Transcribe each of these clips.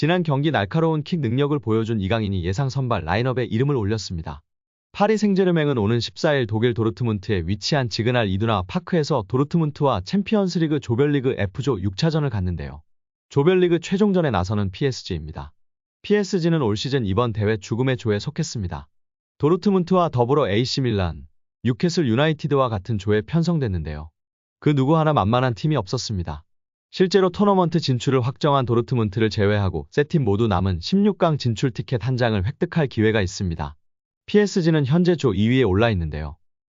지난 경기 날카로운 킥 능력을 보여준 이강인이 예상 선발 라인업에 이름을 올렸습니다. 파리 생제르맹은 오는 14일 독일 도르트문트에 위치한 지그날 이두나 파크에서 도르트문트와 챔피언스리그 조별리그 F조 6차전을 갖는데요. 조별리그 최종전에 나서는 PSG입니다. PSG는 올 시즌 이번 대회 죽음의 조에 속했습니다. 도르트문트와 더불어 AC밀란, 뉴캐슬 유나이티드와 같은 조에 편성됐는데요. 그 누구 하나 만만한 팀이 없었습니다. 실제로 토너먼트 진출을 확정한 도르트문트를 제외하고 세 팀 모두 남은 16강 진출 티켓 한 장을 획득할 기회가 있습니다. PSG는 현재 조 2위에 올라 있는데요.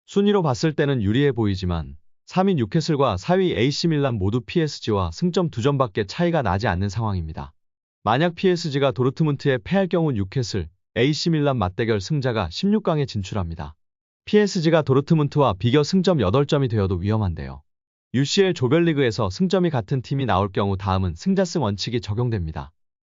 순위로 봤을 때는 유리해 보이지만 3위 뉴캐슬과 4위 AC밀란 모두 PSG와 승점 2점밖에 차이가 나지 않는 상황입니다. 만약 PSG가 도르트문트에 패할 경우 뉴캐슬, AC밀란 맞대결 승자가 16강에 진출합니다. PSG가 도르트문트와 비교 승점 8점이 되어도 위험한데요. UCL 조별리그에서 승점이 같은 팀이 나올 경우 다음은 승자승 원칙이 적용됩니다.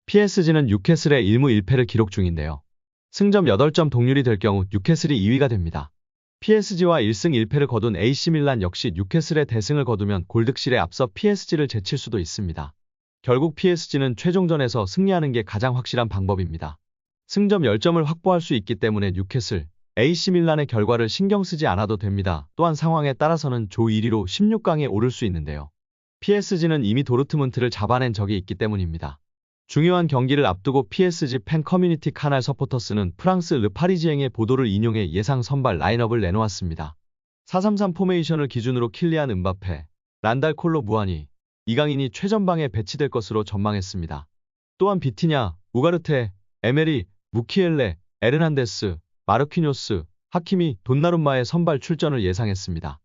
PSG는 뉴캐슬의 1무 1패를 기록 중인데요. 승점 8점 동률이 될 경우 뉴캐슬이 2위가 됩니다. PSG와 1승 1패를 거둔 AC밀란 역시 뉴캐슬의 대승을 거두면 골득실에 앞서 PSG를 제칠 수도 있습니다. 결국 PSG는 최종전에서 승리하는 게 가장 확실한 방법입니다. 승점 10점을 확보할 수 있기 때문에 뉴캐슬, AC밀란의 결과를 신경 쓰지 않아도 됩니다. 또한 상황에 따라서는 조 1위로 16강에 오를 수 있는데요. PSG는 이미 도르트문트를 잡아낸 적이 있기 때문입니다. 중요한 경기를 앞두고 PSG 팬 커뮤니티 카날 서포터스는 프랑스 르파리지앵의 보도를 인용해 예상 선발 라인업을 내놓았습니다. 4-3-3 포메이션을 기준으로 킬리안 음바페, 란달 콜로 무아니, 이강인이 최전방에 배치될 것으로 전망했습니다. 또한 비티냐, 우가르테, 에메리, 무키엘레, 에르난데스, 마르퀴뇨스, 하키미, 돈나룸마의 선발 출전을 예상했습니다.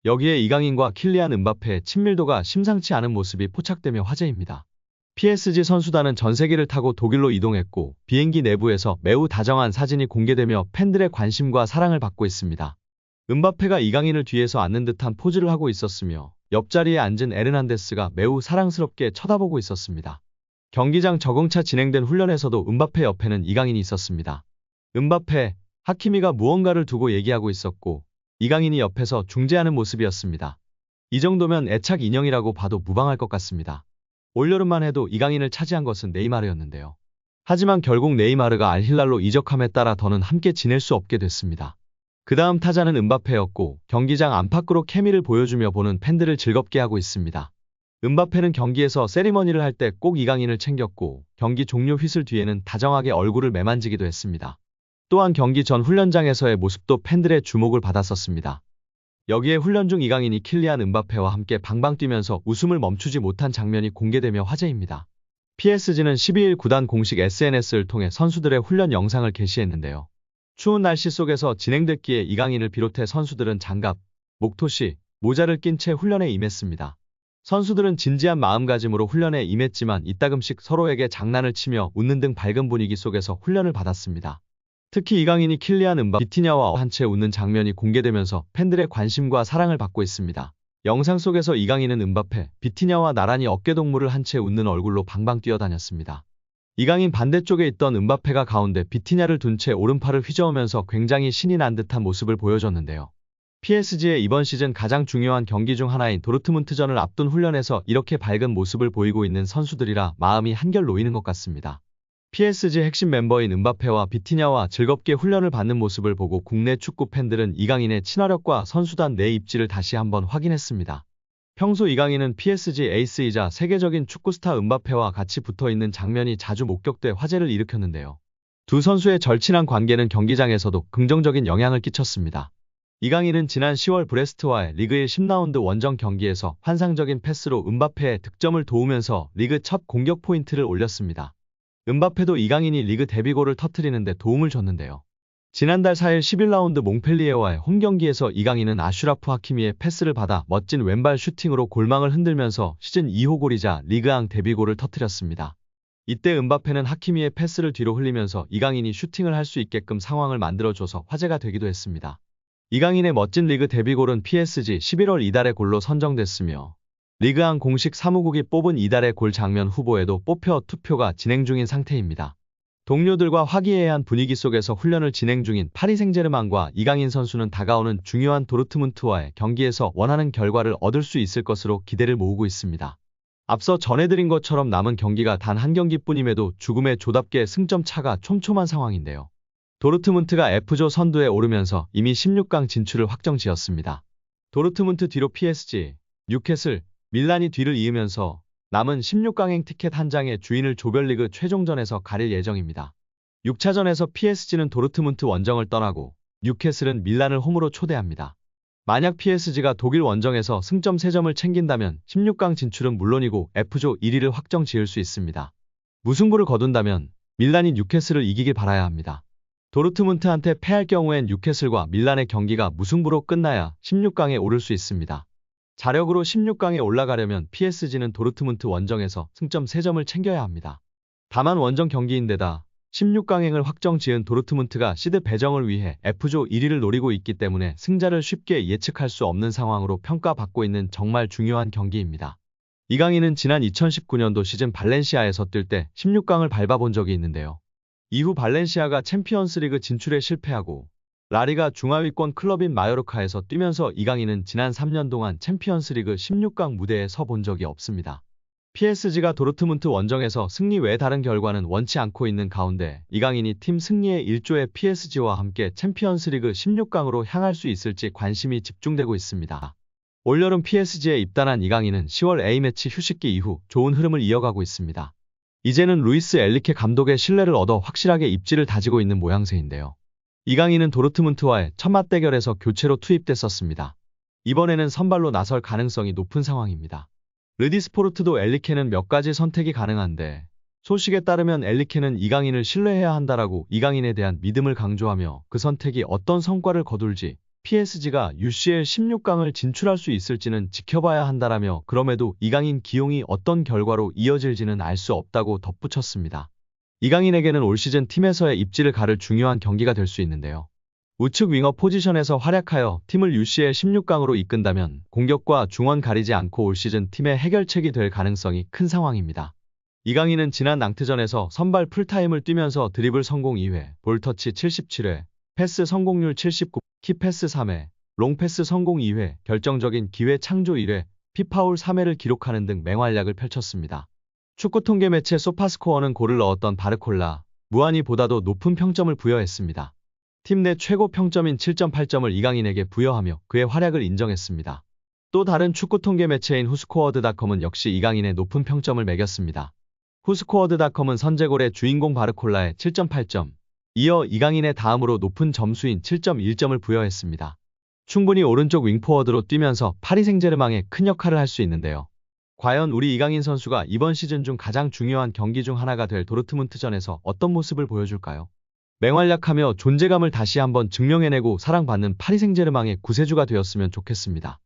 여기에 이강인과 킬리안 음바페의 친밀도가 심상치 않은 모습이 포착되며 화제입니다. PSG 선수단은 전세기를 타고 독일로 이동했고 비행기 내부에서 매우 다정한 사진이 공개되며 팬들의 관심과 사랑을 받고 있습니다. 음바페가 이강인을 뒤에서 안는 듯한 포즈를 하고 있었으며 옆자리에 앉은 에르난데스가 매우 사랑스럽게 쳐다보고 있었습니다. 경기장 적응차 진행된 훈련에서도 음바페 옆에는 이강인이 있었습니다. 음바페, 하키미가 무언가를 두고 얘기하고 있었고 이강인이 옆에서 중재하는 모습이었습니다. 이 정도면 애착 인형이라고 봐도 무방할 것 같습니다. 올여름만 해도 이강인을 차지한 것은 네이마르였는데요. 하지만 결국 네이마르가 알힐랄로 이적함에 따라 더는 함께 지낼 수 없게 됐습니다. 그 다음 타자는 음바페였고 경기장 안팎으로 케미를 보여주며 보는 팬들을 즐겁게 하고 있습니다. 음바페는 경기에서 세리머니를 할 때 꼭 이강인을 챙겼고 경기 종료 휘슬 뒤에는 다정하게 얼굴을 매만지기도 했습니다. 또한 경기 전 훈련장에서의 모습도 팬들의 주목을 받았었습니다. 여기에 훈련 중 이강인이 킬리안 음바페와 함께 방방 뛰면서 웃음을 멈추지 못한 장면이 공개되며 화제입니다. PSG는 12일 구단 공식 SNS를 통해 선수들의 훈련 영상을 게시했는데요. 추운 날씨 속에서 진행됐기에 이강인을 비롯해 선수들은 장갑, 목토시, 모자를 낀 채 훈련에 임했습니다. 선수들은 진지한 마음가짐으로 훈련에 임했지만 이따금씩 서로에게 장난을 치며 웃는 등 밝은 분위기 속에서 훈련을 받았습니다. 특히 이강인이 킬리안 음바페, 비티냐와 한 채 웃는 장면이 공개되면서 팬들의 관심과 사랑을 받고 있습니다. 영상 속에서 이강인은 음바페, 비티냐와 나란히 어깨동무를 한 채 웃는 얼굴로 방방 뛰어다녔습니다. 이강인 반대쪽에 있던 음바페가 가운데 비티냐를 둔 채 오른팔을 휘저으면서 굉장히 신이 난 듯한 모습을 보여줬는데요. PSG의 이번 시즌 가장 중요한 경기 중 하나인 도르트문트전을 앞둔 훈련에서 이렇게 밝은 모습을 보이고 있는 선수들이라 마음이 한결 놓이는 것 같습니다. PSG 핵심 멤버인 음바페와 비티냐와 즐겁게 훈련을 받는 모습을 보고 국내 축구 팬들은 이강인의 친화력과 선수단 내 입지를 다시 한번 확인했습니다. 평소 이강인은 PSG 에이스이자 세계적인 축구스타 음바페와 같이 붙어있는 장면이 자주 목격돼 화제를 일으켰는데요. 두 선수의 절친한 관계는 경기장에서도 긍정적인 영향을 끼쳤습니다. 이강인은 지난 10월 브레스트와의 리그 1 10라운드 원정 경기에서 환상적인 패스로 음바페의 득점을 도우면서 리그 첫 공격 포인트를 올렸습니다. 음바페도 이강인이 리그 데뷔골을 터뜨리는데 도움을 줬는데요. 지난달 4일 11라운드 몽펠리에와의 홈경기에서 이강인은 아슈라프 하키미의 패스를 받아 멋진 왼발 슈팅으로 골망을 흔들면서 시즌 2호 골이자 리그앙 데뷔골을 터뜨렸습니다. 이때 음바페는 하키미의 패스를 뒤로 흘리면서 이강인이 슈팅을 할 수 있게끔 상황을 만들어줘서 화제가 되기도 했습니다. 이강인의 멋진 리그 데뷔골은 PSG 11월 이달의 골로 선정됐으며 리그앙 공식 사무국이 뽑은 이달의 골 장면 후보에도 뽑혀 투표가 진행 중인 상태입니다. 동료들과 화기애애한 분위기 속에서 훈련을 진행 중인 파리 생제르맹과 이강인 선수는 다가오는 중요한 도르트문트와의 경기에서 원하는 결과를 얻을 수 있을 것으로 기대를 모으고 있습니다. 앞서 전해드린 것처럼 남은 경기가 단 한 경기뿐임에도 죽음의 조답게 승점 차가 촘촘한 상황인데요. 도르트문트가 F조 선두에 오르면서 이미 16강 진출을 확정지었습니다. 도르트문트 뒤로 PSG, 뉴캐슬, 밀란이 뒤를 이으면서 남은 16강행 티켓 한 장의 주인을 조별리그 최종전에서 가릴 예정입니다. 6차전에서 PSG는 도르트문트 원정을 떠나고 뉴캐슬은 밀란을 홈으로 초대합니다. 만약 PSG가 독일 원정에서 승점 3점을 챙긴다면 16강 진출은 물론이고 F조 1위를 확정 지을 수 있습니다. 무승부를 거둔다면 밀란이 뉴캐슬을 이기길 바라야 합니다. 도르트문트한테 패할 경우엔 뉴캐슬과 밀란의 경기가 무승부로 끝나야 16강에 오를 수 있습니다. 자력으로 16강에 올라가려면 PSG는 도르트문트 원정에서 승점 3점을 챙겨야 합니다. 다만 원정 경기인데다 16강행을 확정 지은 도르트문트가 시드 배정을 위해 F조 1위를 노리고 있기 때문에 승자를 쉽게 예측할 수 없는 상황으로 평가받고 있는 정말 중요한 경기입니다. 이강인은 지난 2019년도 시즌 발렌시아에서 뛸 때 16강을 밟아본 적이 있는데요. 이후 발렌시아가 챔피언스리그 진출에 실패하고 라리가 중하위권 클럽인 마요르카에서 뛰면서 이강인은 지난 3년 동안 챔피언스리그 16강 무대에 서 본 적이 없습니다. PSG가 도르트문트 원정에서 승리 외 다른 결과는 원치 않고 있는 가운데 이강인이 팀 승리의 일조에 PSG와 함께 챔피언스리그 16강으로 향할 수 있을지 관심이 집중되고 있습니다. 올여름 PSG에 입단한 이강인은 10월 A매치 휴식기 이후 좋은 흐름을 이어가고 있습니다. 이제는 루이스 엘리케 감독의 신뢰를 얻어 확실하게 입지를 다지고 있는 모양새인데요. 이강인은 도르트문트와의 첫 맞대결에서 교체로 투입됐었습니다. 이번에는 선발로 나설 가능성이 높은 상황입니다. 르디스포르트도 엘리케는 몇 가지 선택이 가능한데 소식에 따르면 엘리케는 이강인을 신뢰해야 한다라고 이강인에 대한 믿음을 강조하며 그 선택이 어떤 성과를 거둘지 PSG가 UCL 16강을 진출할 수 있을지는 지켜봐야 한다라며 그럼에도 이강인 기용이 어떤 결과로 이어질지는 알 수 없다고 덧붙였습니다. 이강인에게는 올 시즌 팀에서의 입지를 가를 중요한 경기가 될 수 있는데요. 우측 윙어 포지션에서 활약하여 팀을 UCL 16강으로 이끈다면 공격과 중원 가리지 않고 올 시즌 팀의 해결책이 될 가능성이 큰 상황입니다. 이강인은 지난 낭트전에서 선발 풀타임을 뛰면서 드리블 성공 2회, 볼터치 77회, 패스 성공률 79, 키패스 3회, 롱패스 성공 2회, 결정적인 기회 창조 1회, 피파울 3회를 기록하는 등 맹활약을 펼쳤습니다. 축구 통계 매체 소파스코어는 골을 넣었던 바르콜라, 무하니보다도 높은 평점을 부여했습니다. 팀 내 최고 평점인 7.8점을 이강인에게 부여하며 그의 활약을 인정했습니다. 또 다른 축구 통계 매체인 후스코어드닷컴은 역시 이강인의 높은 평점을 매겼습니다. 후스코어드닷컴은 선제골의 주인공 바르콜라에 7.8점, 이어 이강인의 다음으로 높은 점수인 7.1점을 부여했습니다. 충분히 오른쪽 윙포워드로 뛰면서 파리 생제르맹에 큰 역할을 할 수 있는데요. 과연 우리 이강인 선수가 이번 시즌 중 가장 중요한 경기 중 하나가 될 도르트문트전에서 어떤 모습을 보여줄까요? 맹활약하며 존재감을 다시 한번 증명해내고 사랑받는 파리 생제르맹의 구세주가 되었으면 좋겠습니다.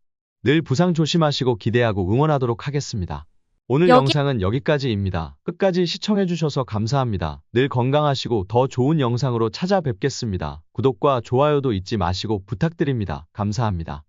늘 부상 조심하시고 기대하고 응원하도록 하겠습니다. 오늘 영상은 여기까지입니다. 끝까지 시청해주셔서 감사합니다. 늘 건강하시고 더 좋은 영상으로 찾아뵙겠습니다. 구독과 좋아요도 잊지 마시고 부탁드립니다. 감사합니다.